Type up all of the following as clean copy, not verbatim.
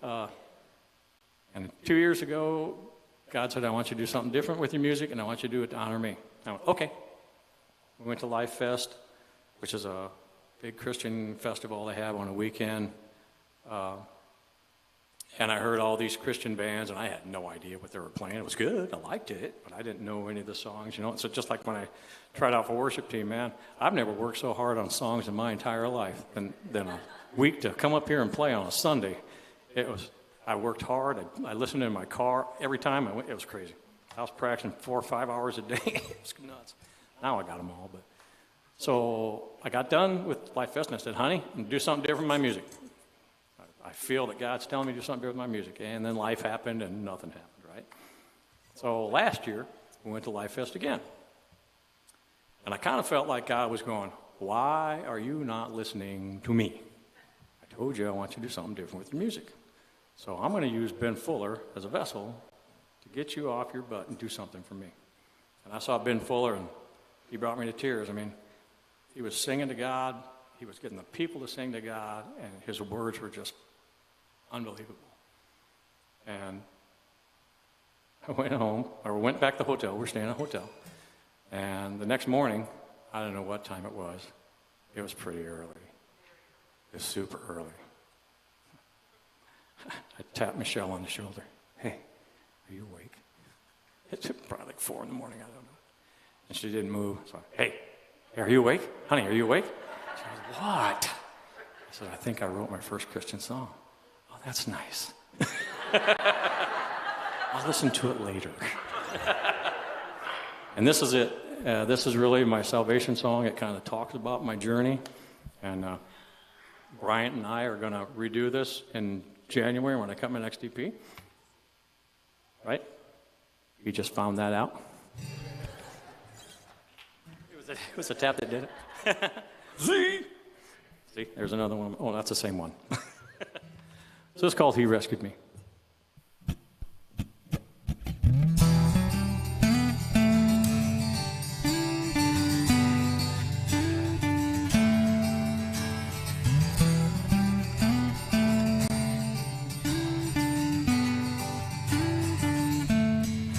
And 2 years ago, God said, I want you to do something different with your music, and I want you to do it to honor me. I went, okay. We went to Life Fest, which is a big Christian festival they have on a weekend. And I heard all these Christian bands, and I had no idea what they were playing. It was good. I liked it, but I didn't know any of the songs, you know. So just like when I tried out for worship team, man, I've never worked so hard on songs in my entire life than a week to come up here and play on a Sunday. I worked hard. I listened in my car every time I went. It was crazy. I was practicing 4 or 5 hours a day. It was nuts. Now I got them all, but so I got done with Life Fest, and I said, honey, I'm gonna do something different with my music. I feel that God's telling me to do something different with my music. And then life happened, and nothing happened, right? So last year, we went to Life Fest again. And I kind of felt like God was going, why are you not listening to me? I told you I want you to do something different with your music. So I'm going to use Ben Fuller as a vessel to get you off your butt and do something for me. And I saw Ben Fuller, and he brought me to tears. I mean, he was singing to God. He was getting the people to sing to God, and his words were just unbelievable. And I went home, or went back to the hotel. We're staying in a hotel. And the next morning, I don't know what time it was. It was pretty early. It was super early. I tapped Michelle on the shoulder. Hey, are you awake? It's probably like 4 in the morning, I don't know. And she didn't move. So, hey, are you awake? Honey, are you awake? She goes, what? I said, I think I wrote my first Christian song. Oh, that's nice. I'll listen to it later. And this is it. This is really my salvation song. It kind of talks about my journey. And Bryant and I are going to redo this in January when I cut my next EP. Right? You just found that out? It was a tap that did it. See, there's another one. Oh, that's the same one. So it's called He Rescued Me.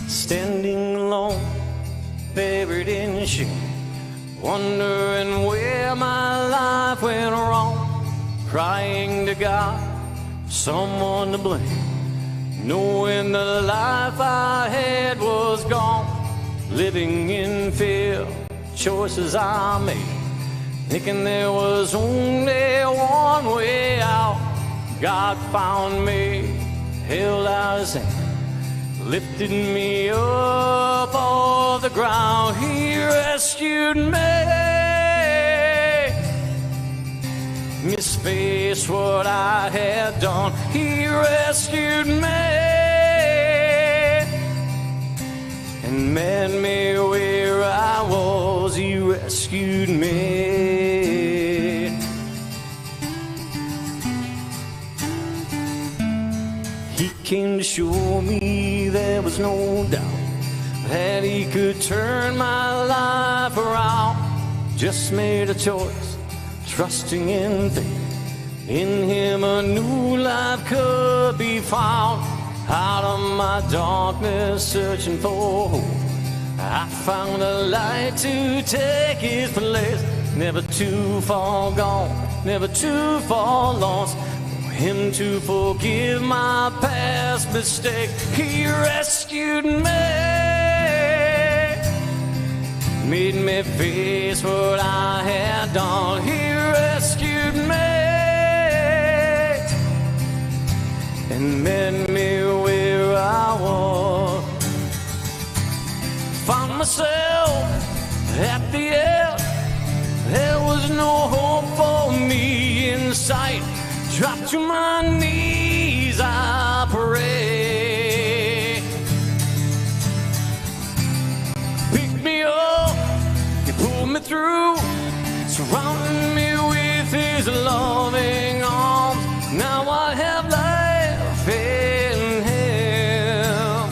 Standing alone, buried in shame, wondering where my life went wrong, crying to God, someone to blame, knowing the life I had was gone, living in fear, choices I made, thinking there was only one way out. God found me, held out his hand, lifted me up off the ground. He rescued me, misplaced what I had done. He rescued me and met me where I was. He rescued me. He came to show me there was no doubt that he could turn my life around. Just made a choice, trusting in faith. In him a new life could be found. Out of my darkness, searching for hope, I found a light to take his place. Never too far gone, never too far lost, him to forgive my past mistake. He rescued me, made me face what I had done. He rescued me and met me where I was. Found myself at the end, there was no hope for me in sight. Dropped to my knees, I pray. Picked me up, he pulled me through, surrounded me with his loving arms. Now I have life in him.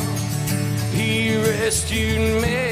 He rescued me.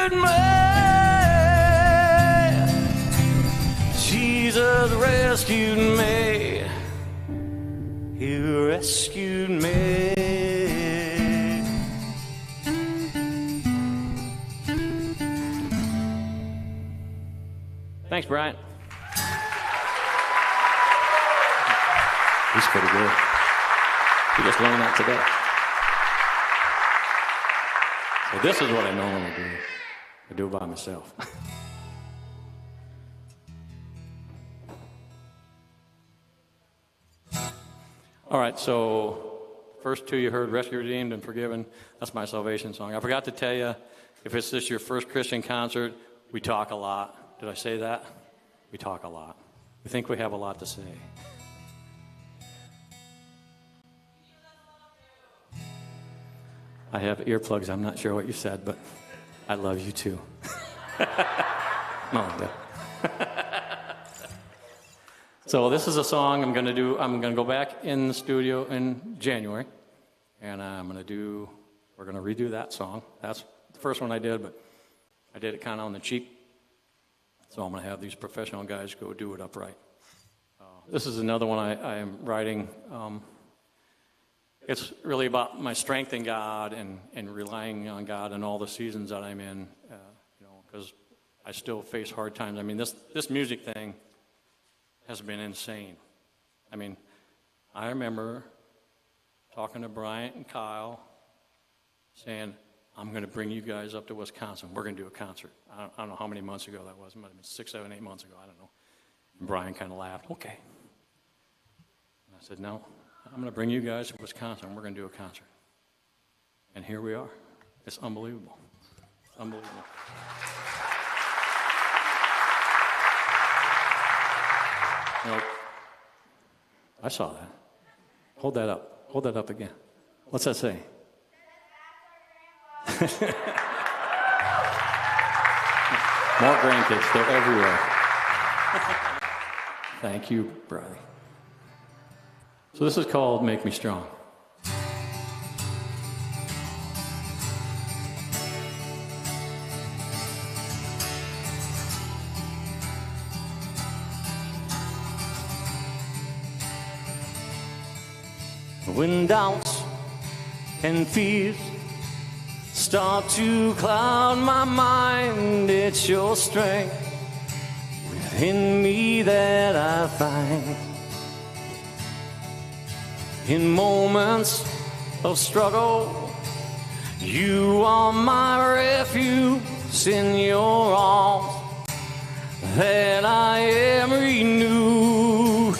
rescued me. Jesus rescued me. He rescued me. Thanks, Bryant. He's pretty good. We just learned that today. So this is what I normally do. I do it by myself. All right, so first two you heard, Rescued, Redeemed, and Forgiven. That's my salvation song. I forgot to tell you, if it's this your first Christian concert, we talk a lot. Did I say that? We talk a lot. We think we have a lot to say. I have earplugs. I'm not sure what you said, but I love you too. No, so this is a song I'm going to do. I'm going to go back in the studio in January, and we're going to redo that song. That's the first one I did, but I did it kind of on the cheap. So I'm going to have these professional guys go do it upright. This is another one I am writing. It's really about my strength in God and relying on God in all the seasons that I'm in, because I still face hard times. I mean, this music thing has been insane. I mean, I remember talking to Bryant and Kyle saying, I'm going to bring you guys up to Wisconsin. We're going to do a concert. I don't know how many months ago that was. It might have been 6, 7, 8 months ago. I don't know. And Brian kind of laughed. Okay. And I said, no, I'm going to bring you guys to Wisconsin. We're going to do a concert. And here we are. It's unbelievable. It's unbelievable. I saw that. Hold that up. Hold that up again. What's that say? More grandkids. They're everywhere. Thank you, brother. So this is called Make Me Strong. When doubts and fears start to cloud my mind, it's your strength within me that I find. In moments of struggle, you are my refuge. In your arms that I am renewed.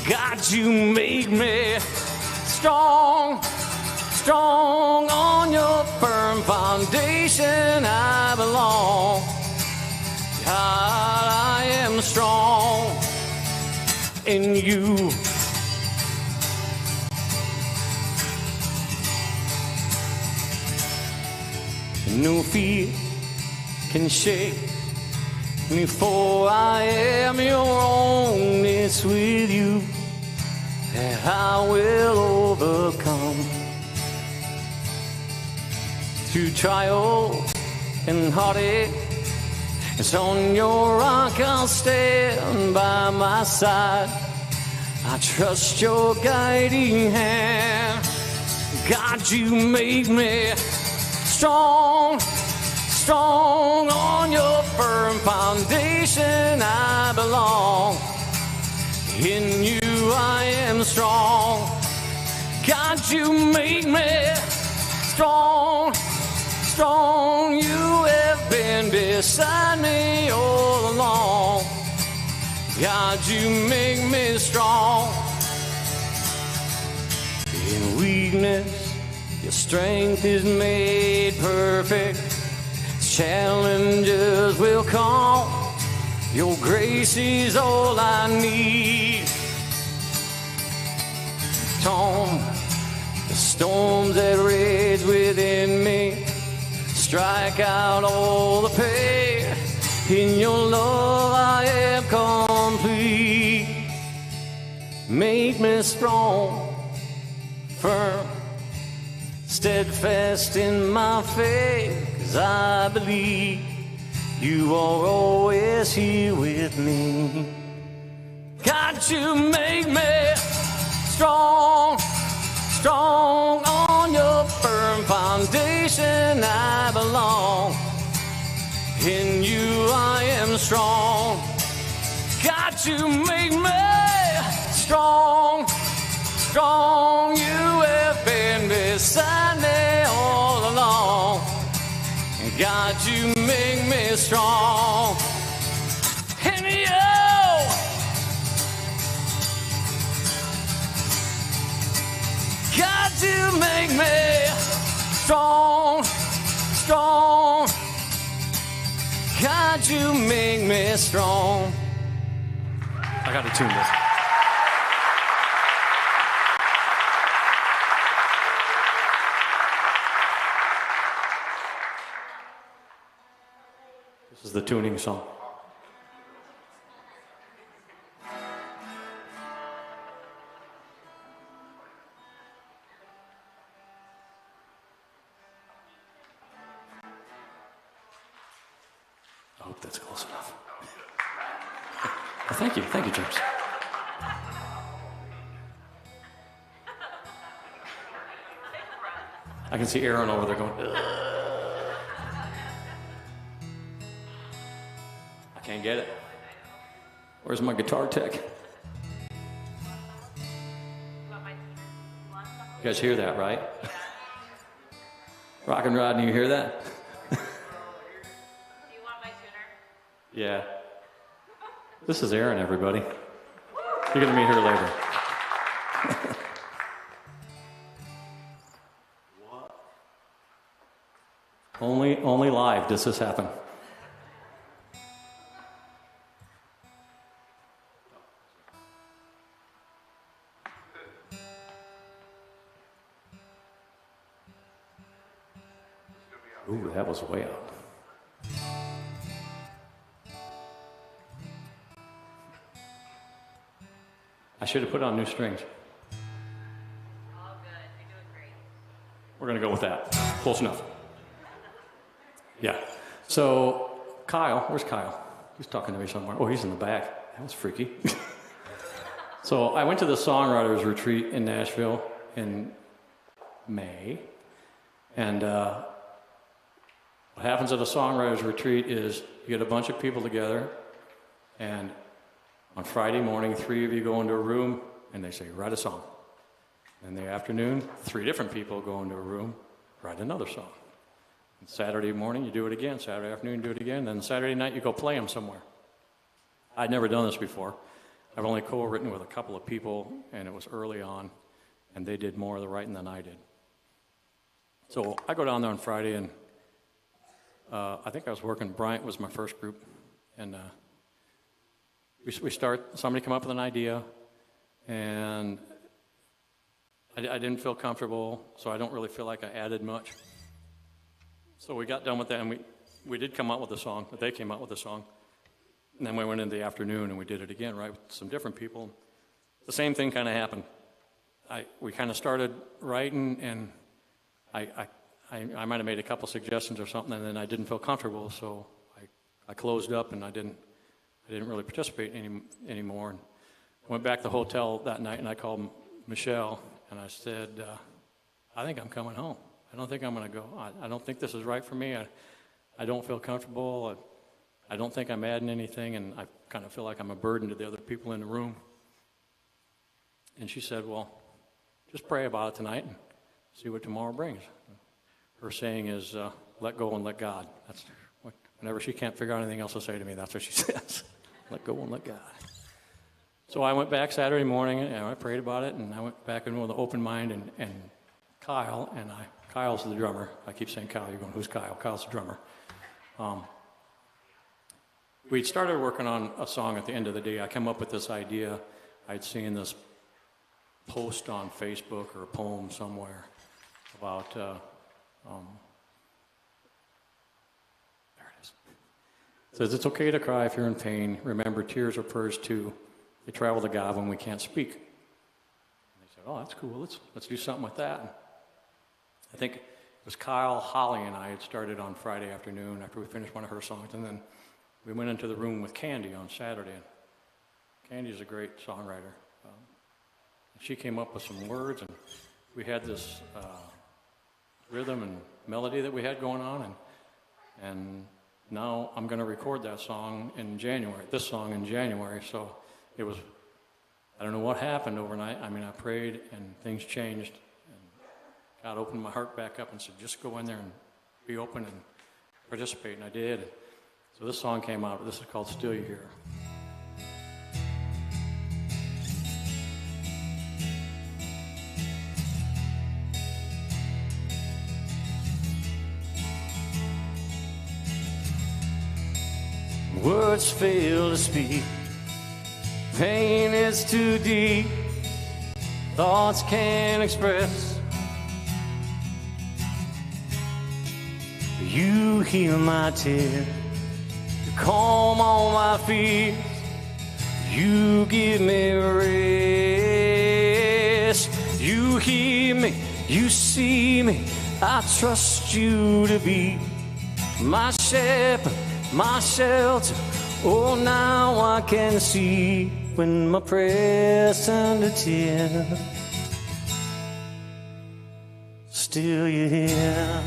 God, you make me strong, strong on your firm foundation I belong. God, I am strong in you. No fear can shake me, for I am your own. It's with you that I will overcome. Through trial and heartache, it's on your rock I'll stand by my side. I trust your guiding hand. God, you make me strong, strong on your firm foundation I belong. In you I am strong. God, you make me strong, strong. You have been beside me all along. God, you make me strong. In weakness, your strength is made perfect. Challenges will come. Your grace is all I need. Calm the storms that rage within me. Strike out all the pain. In your love I am complete. Make me strong, firm, steadfast in my faith. 'cause I believe you are always here with me. God, you make me strong, strong on your firm foundation I belong. In you I am strong. God, you make me strong, strong. You have been beside me all along. God, you make me strong. In you, God, you make me strong, strong. God, you make me strong. I got to tune this. This is the tuning song. I hope that's close enough. Well, thank you, James. I can see Erin over there going, ugh. I can't get it. Where's my guitar tech? You guys hear that, right? Rock and Rodney, you hear that? Do you want my tuner? Yeah. This is Erin, everybody. You're going to meet her later. Only live does this happen. Ooh, that was way out. I should have put on new strings. All good. You're doing great. We're going to go with that. Close enough. Yeah. So, Kyle, where's Kyle? He's talking to me somewhere. Oh, he's in the back. That was freaky. So, I went to the Songwriters retreat in Nashville in May. And what happens at a Songwriters retreat is you get a bunch of people together, and on Friday morning, 3 of you go into a room, and they say, write a song. In the afternoon, 3 different people go into a room, write another song. And Saturday morning, you do it again. Saturday afternoon, you do it again. Then Saturday night, you go play them somewhere. I'd never done this before. I've only co-written with a couple of people, and it was early on, and they did more of the writing than I did. So I go down there on Friday, and I think I was working, Bryant was my first group, and we start, somebody come up with an idea, and I didn't feel comfortable, so I don't really feel like I added much. So we got done with that, and we did come up with a song, but they came up with a song. And then we went into the afternoon, and we did it again, right, with some different people. The same thing kind of happened. We kind of started writing, and I might have made a couple suggestions or something, and then I didn't feel comfortable, so I closed up, and I didn't really participate anymore. And I went back to the hotel that night, and I called Michelle, and I said, I think I'm coming home. I don't think I'm going to go. I don't think this is right for me. I don't feel comfortable. I don't think I'm adding anything, and I kind of feel like I'm a burden to the other people in the room. And she said, well, just pray about it tonight and see what tomorrow brings. Her saying is, let go and let God. That's what, whenever she can't figure out anything else to say to me, that's what she says. Let go and let God. So I went back Saturday morning, and I prayed about it, and I went back in with an open mind, and Kyle, Kyle's the drummer. I keep saying Kyle. You're going, who's Kyle? Kyle's the drummer. We started working on a song at the end of the day. I came up with this idea. I'd seen this post on Facebook or a poem somewhere about, there it is. It says, it's okay to cry if you're in pain. Remember, tears are prayers too. They travel to God when we can't speak. And they said, oh, that's cool. Let's do something with that. And I think was Kyle, Holly, and I had started on Friday afternoon after we finished one of her songs, and then we went into the room with Candy on Saturday. Candy's a great songwriter. She came up with some words, and we had this rhythm and melody that we had going on, and now I'm going to record that song in January, this song in January. So it was, I don't know what happened overnight. I mean, I prayed and things changed, and God opened my heart back up and said, just go in there and be open and participate, and I did. So this song came out. This is called Still You Here. Words fail to speak, pain is too deep, thoughts can't express. You heal my tears, you calm all my fears, you give me rest. You hear me, you see me, I trust you to be my shepherd, my shelter. Oh, now I can see when my prayers turn to tears. Still you're here.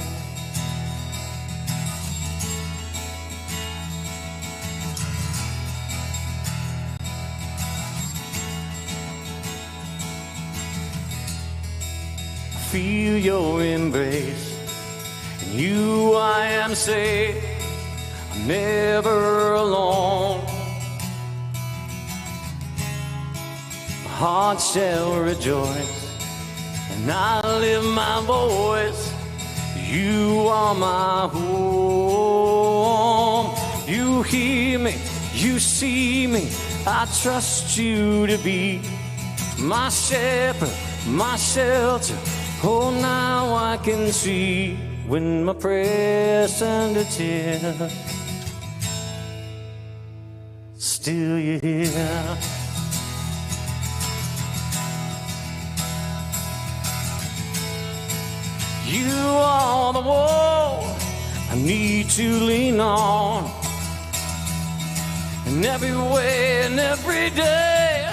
Feel your embrace, in you I am safe. I'm never alone. My heart shall rejoice, and I lift my voice. You are my home. You hear me, you see me, I trust you to be my shepherd, my shelter. Oh, now I can see when my prayers turn to tears. Still you're here. You are the wall I need to lean on, and every way and every day.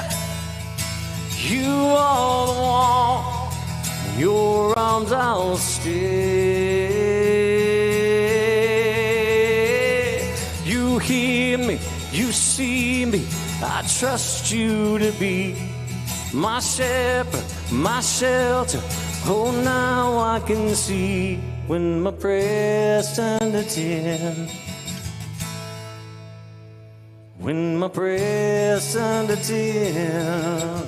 You are the wall, in your arms I'll stay. You hear me, you see me, I trust you to be my shepherd, my shelter. Oh, now I can see when my prayers turn to tears. When my prayers turn to tears.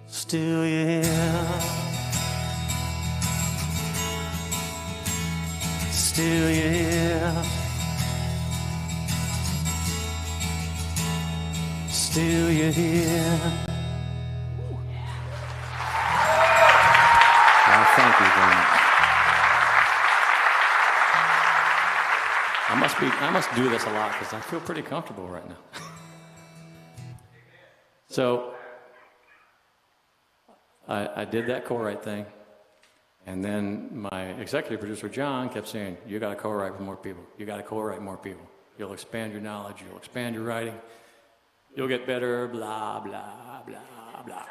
Still you're here. Still you're here. Still you're here. Thank you very much. I must do this a lot because I feel pretty comfortable right now. So I did that co-write thing, and then my executive producer John kept saying, "You got to co-write with more people. You got to co-write more people. You'll expand your knowledge. You'll expand your writing. You'll get better. Blah blah blah blah."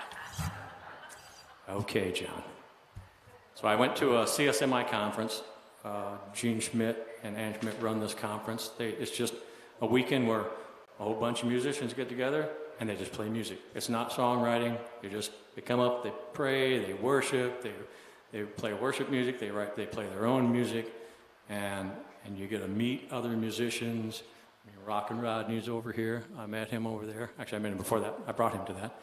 Okay, John. So I went to a CSMI conference. Gene Schmidt and Ann Schmidt run this conference. It's just a weekend where a whole bunch of musicians get together and they just play music. It's not songwriting. They come up, they pray, they worship, they play worship music, they play their own music, and you get to meet other musicians. I mean, Rockin' Rodney's over here. I met him over there. Actually, I met him before that. I brought him to that.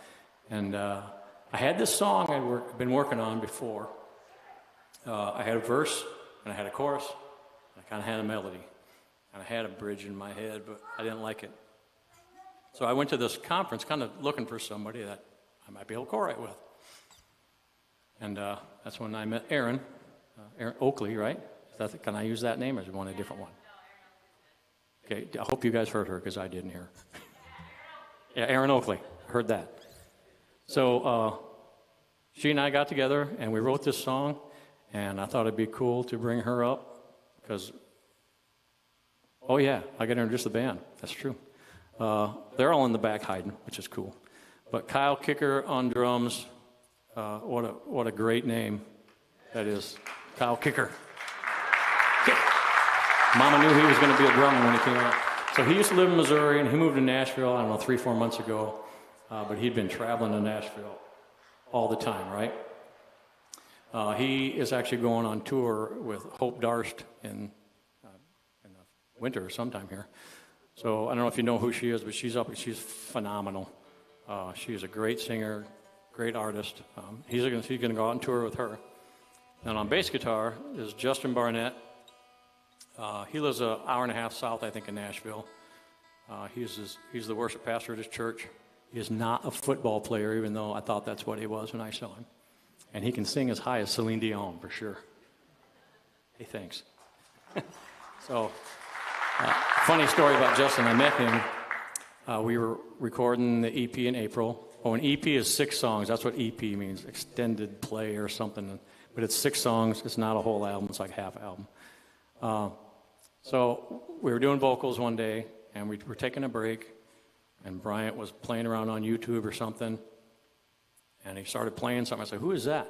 And I had this song I'd been working on before. I had a verse, and I had a chorus, and I kind of had a melody, and I had a bridge in my head, but I didn't like it. So I went to this conference kind of looking for somebody that I might be able to co-write with. And that's when I met Erin Oakley, right? Can I use that name, or is it one a different one? Okay, I hope you guys heard her, because I didn't hear her. Yeah, Erin Oakley, heard that. So she and I got together, and we wrote this song. And I thought it'd be cool to bring her up because, oh yeah, I got to introduce the band. That's true. They're all in the back hiding, which is cool. But Kyle Kicker on drums, what a great name that is, Kyle Kicker. Mama knew he was going to be a drummer when he came out. So he used to live in Missouri, and he moved to Nashville, I don't know, 3-4 months ago. But he'd been traveling to Nashville all the time, right? He is actually going on tour with Hope Darst in the winter or sometime here. So I don't know if you know who she is, but she's phenomenal. She's a great singer, great artist. He's going to go out on tour with her. And on bass guitar is Justin Barnett. He lives an hour and a half south, I think, in Nashville. He's the worship pastor at his church. He is not a football player, even though I thought that's what he was when I saw him. And he can sing as high as Celine Dion, for sure. Hey, thanks. So, funny story about Justin. I met him. We were recording the EP in April. Oh, an EP is 6 songs. That's what EP means, extended play or something. But it's 6 songs. It's not a whole album. It's like half album. So we were doing vocals one day, and we were taking a break, and Bryant was playing around on YouTube or something, and he started playing something. I said, "Who is that?"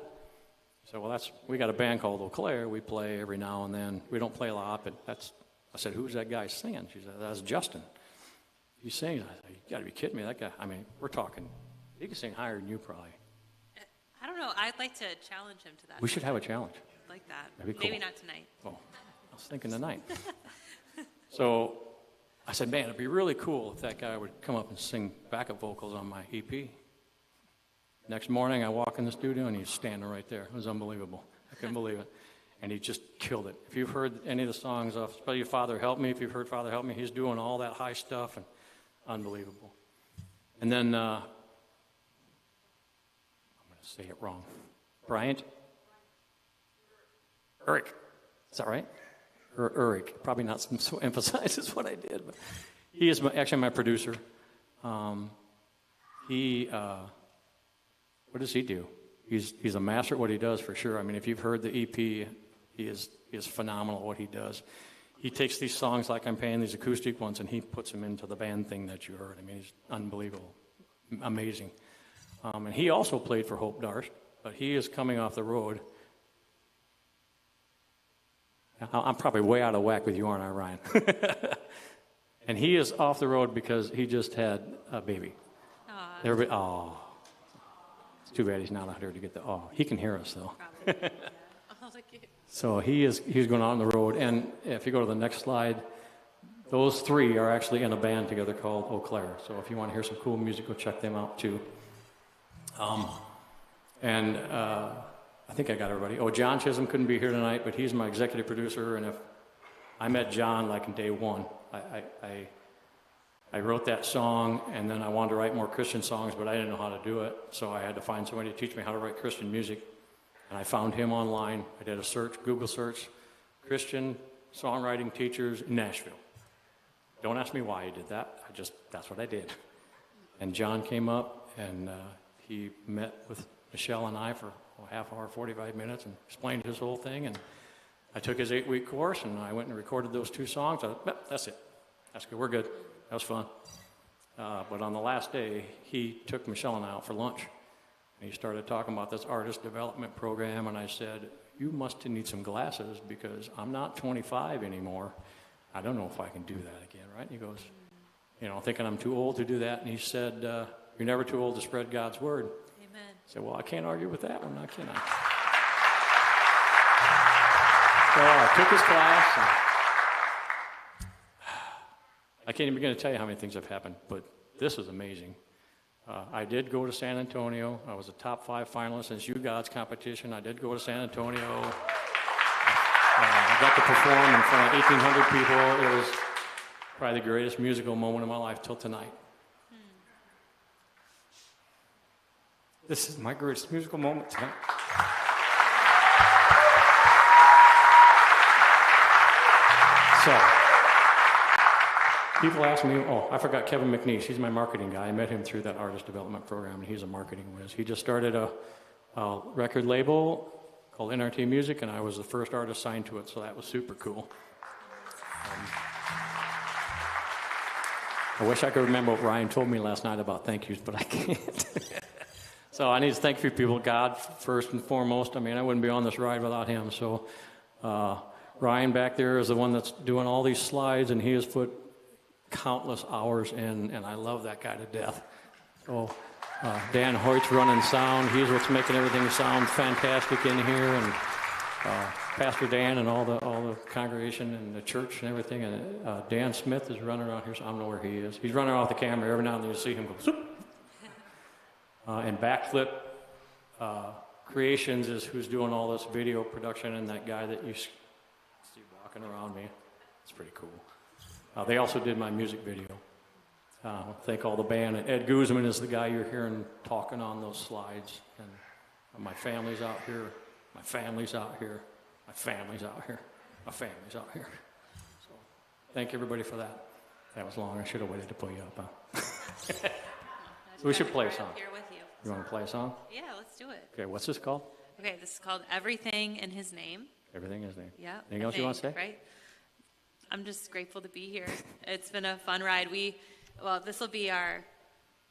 He said, "Well, we got a band called Eau Claire. We play every now and then. We don't play a lot, but that's." I said, "Who's that guy singing?" She said, "That's Justin. He sings." I said, "You got to be kidding me! That guy. I mean, we're talking. He can sing higher than you probably." I don't know. I'd like to challenge him to that. We should have a challenge. I'd like that. That'd be cool. Maybe not tonight. Oh, I was thinking tonight. So I said, "Man, it'd be really cool if that guy would come up and sing backup vocals on my EP." Next morning, I walk in the studio, and he's standing right there. It was unbelievable. I couldn't believe it. And he just killed it. If you've heard any of the songs, especially Father Help Me, if you've heard Father Help Me, he's doing all that high stuff, and unbelievable. And then, I'm going to say it wrong. Bryant Urich. Is that right? Urich. Probably not so emphasizes what I did, but he is actually my producer. What does he do? He's a master at what he does, for sure. I mean, if you've heard the EP, he is phenomenal at what he does. He takes these songs like I'm playing, these acoustic ones, and he puts them into the band thing that you heard. I mean, he's unbelievable, amazing. And he also played for Hope Darst, but he is coming off the road. I'm probably way out of whack with you, aren't I, Ryan? And he is off the road because he just had a baby. Everybody, oh. It's too bad he's not out here to get the, oh. He can hear us, though. Probably, yeah. Oh, look at you. So he's going out on the road. And if you go to the next slide, those 3 are actually in a band together called Eau Claire. So if you want to hear some cool music, go check them out, too. I think I got everybody. Oh, John Chisholm couldn't be here tonight, but he's my executive producer. And if I met John like in day 1, I wrote that song, and then I wanted to write more Christian songs, but I didn't know how to do it. So I had to find somebody to teach me how to write Christian music. And I found him online. I did a search, Google search, Christian songwriting teachers in Nashville. Don't ask me why I did that. That's what I did. And John came up, and he met with Michelle and I for a half hour, 45 minutes, and explained his whole thing. And I took his 8-week course, and I went and recorded those 2 songs. I thought, that's it. That's good. We're good. That was fun. But on the last day, he took Michelle and I out for lunch. And he started talking about this artist development program. And I said, "You must need some glasses because I'm not 25 anymore. I don't know if I can do that again," right? And he goes, thinking I'm too old to do that. And he said, "You're never too old to spread God's word." Amen. I said, "Well, I can't argue with that one, now can I?" So I took his class. And I can't even begin to tell you how many things have happened, but this was amazing. I did go to San Antonio. I was a top 5 finalist in this You Gods competition. I did go to San Antonio. I got to perform in front of 1,800 people. It was probably the greatest musical moment of my life till tonight. This is my greatest musical moment tonight. So, people ask me, I forgot Kevin McNeish. He's my marketing guy. I met him through that artist development program, and he's a marketing whiz. He just started a record label called NRT Music, and I was the first artist signed to it, so that was super cool. I wish I could remember what Ryan told me last night about thank yous, but I can't. So I need to thank a few people. God, first and foremost. I mean, I wouldn't be on this ride without him. So Ryan back there is the one that's doing all these slides, and he has put countless hours in, and I love that guy to death. So Dan Hoyt's running sound. He's what's making everything sound fantastic in here, and Pastor Dan and all the congregation and the church and everything. And Dan Smith is running around here, so I don't know where he is. He's running around with the camera. Every now and then you see him go, zoop. And Backflip Creations is who's doing all this video production, and that guy that you see walking around me. It's pretty cool. They also did my music video. Thank all the band. And Ed Guzman is the guy you're hearing talking on those slides. And my family's out here. My family's out here. My family's out here. My family's out here. So thank everybody for that. That was long. I should have waited to pull you up, huh? We should play a song. Here with you. You want to play a song? Yeah, let's do it. Okay, what's this called? Okay, this is called Everything in His Name. Everything is name. Yeah. Anything else you want to say? Right. I'm just grateful to be here. It's been a fun ride. This will be our,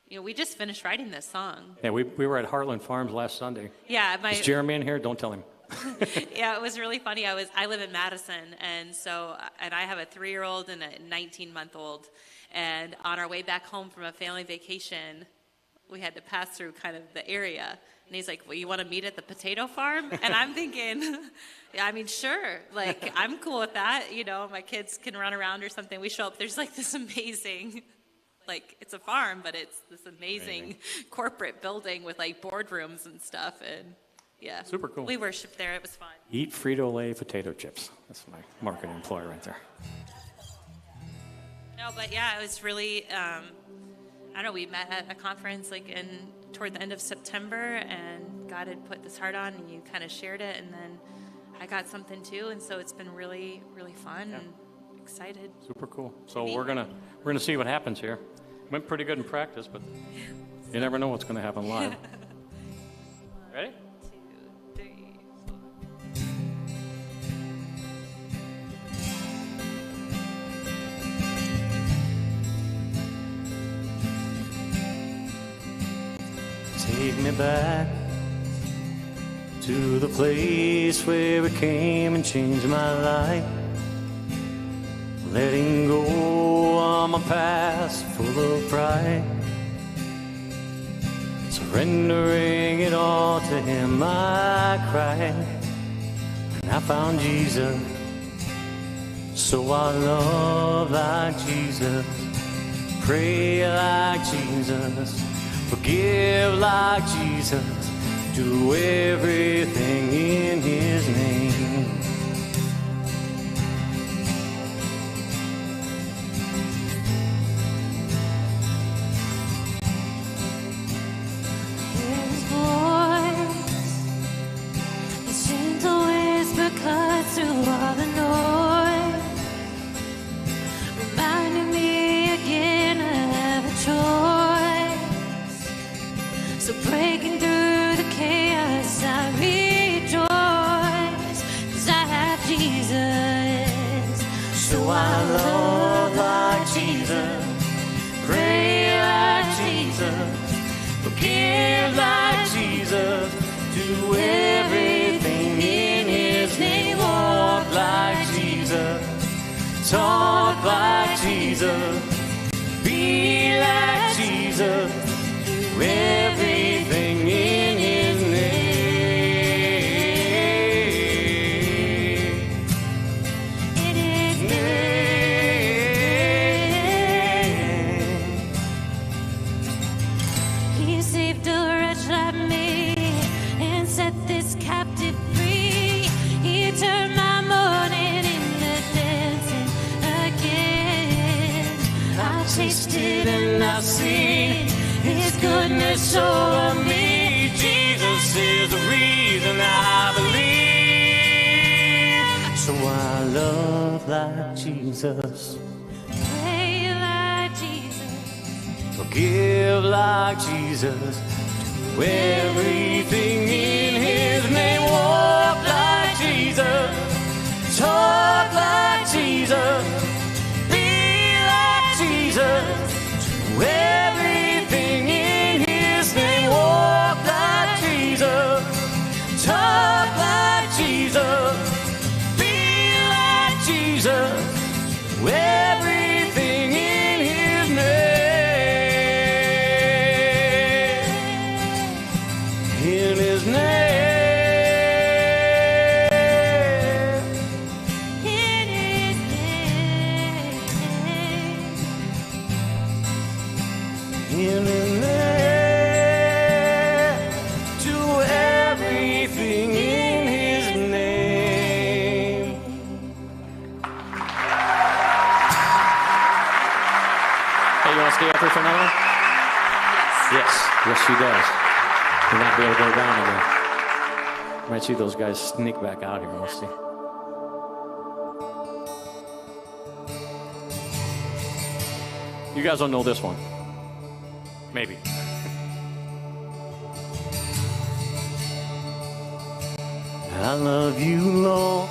we just finished writing this song. Yeah, we were at Heartland Farms last Sunday. Yeah. Is Jeremy in here? Don't tell him. Yeah, it was really funny. I live in Madison, and I have a 3-year-old and a 19-month-old. And on our way back home from a family vacation, we had to pass through kind of the area. And he's like, well, you want to meet at the potato farm? And I'm thinking, yeah, I mean, sure. Like, I'm cool with that. My kids can run around or something. We show up. There's like this amazing, it's a farm, but it's this amazing corporate building with like boardrooms and stuff. And yeah. Super cool. We worshiped there. It was fun. Eat Frito-Lay potato chips. That's my marketing employee right there. No, but yeah, it was really, I don't know, we met at a conference toward the end of September, and God had put this heart on, and you kind of shared it, and then I got something too, and so it's been really, really fun and excited. Super cool. So we're gonna see what happens here. Went pretty good in practice, but you never know what's gonna happen live. Ready? 2, 3, 4. Take me back to the place where it came and changed my life. Letting go of my past full of pride. Surrendering it all to Him, I cried. And I found Jesus. So I love like Jesus. Pray like Jesus. Forgive like Jesus, do everything in His name. His voice, His gentle whisper cuts through all the noise, reminding me again I have a choice. So breaking through the chaos, I rejoice, 'cause I have Jesus. So I love like Jesus, pray like Jesus, forgive like Jesus, do everything in His name, walk like Jesus, talk like Jesus, be like Jesus, do everything in His name. In His name. He saved a wretch like me and set this captive free. He turned my mourning into dancing again. I've tasted and I've seen His goodness over me. Jesus is the reason I believe. So I love like Jesus, pray like Jesus, forgive like Jesus, do everything in His name, walk everything in his name. In his name. In his name. In his name. To everything in his name. Hey, you want to stay up here for another one? Yes. Yes, she does. You're not be able to go down again. Might see those guys sneak back out here. We'll see. You guys don't know this one. Maybe. I love you, Lord.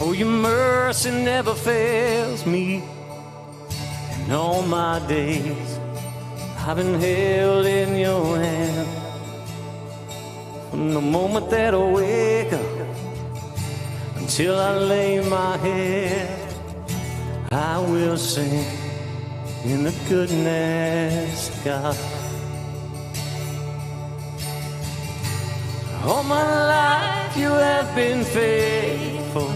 Oh, your mercy never fails me. In all my days, I've been held in your hand. From the moment that I wake up until I lay my head, I will sing in the goodness of God. All my life you have been faithful.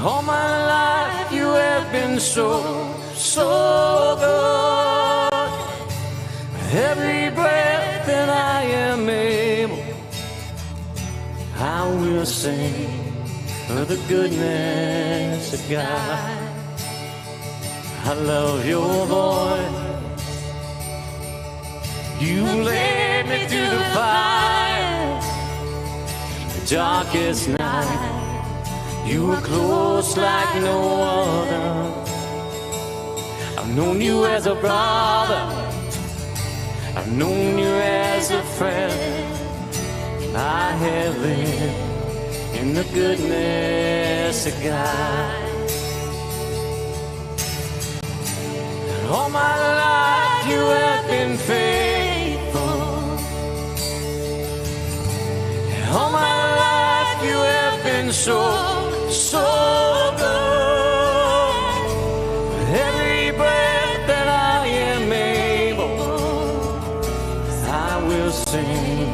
All my life you have been so, so good. Every breath that I am able, I will sing of the goodness of God. I love your voice. You led me through the fire, the darkest night. You were close like no other. I've known you as a brother. I've known you as a friend. I have lived in the goodness of God. And all my life you have been faithful. And all my life you have been so, so good. With every breath that I am able, I will sing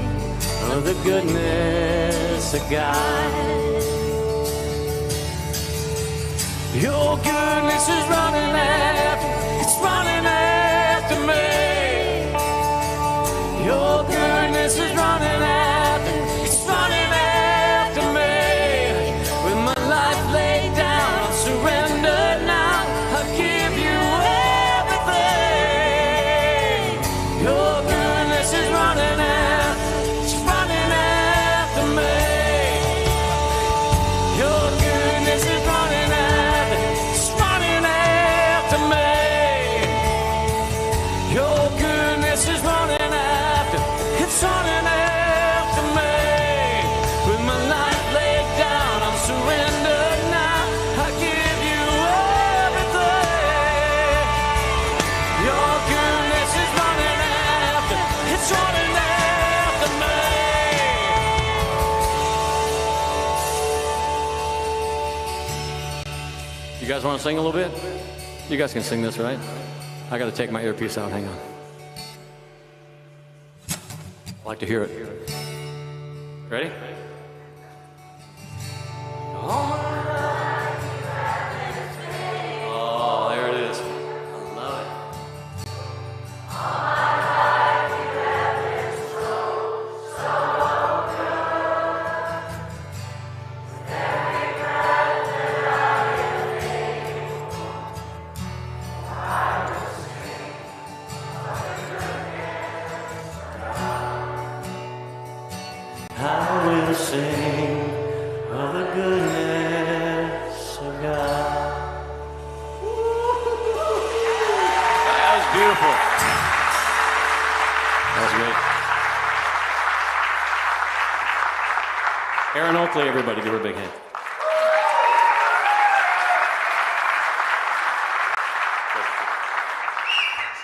of the goodness of God. Your goodness is running after, it's running after me. Your goodness is running after, it's running after me. With my life laid down, I surrender now. I give you everything. Your goodness is running after, it's running after me. Your goodness is running after, it's running after me. Your goodness is running after, it's running after me. With my life laid down, I'm surrendered now. I give you everything. Your goodness is running after, it's running after me. You guys want to sing a little bit? You guys can sing this, right? I got to take my earpiece out. Hang on. I'd like to hear it. Ready? Oh, there it is. I love it. I will sing of the goodness of God. That was beautiful. That was great. Erin Oakley, everybody, give her a big hand.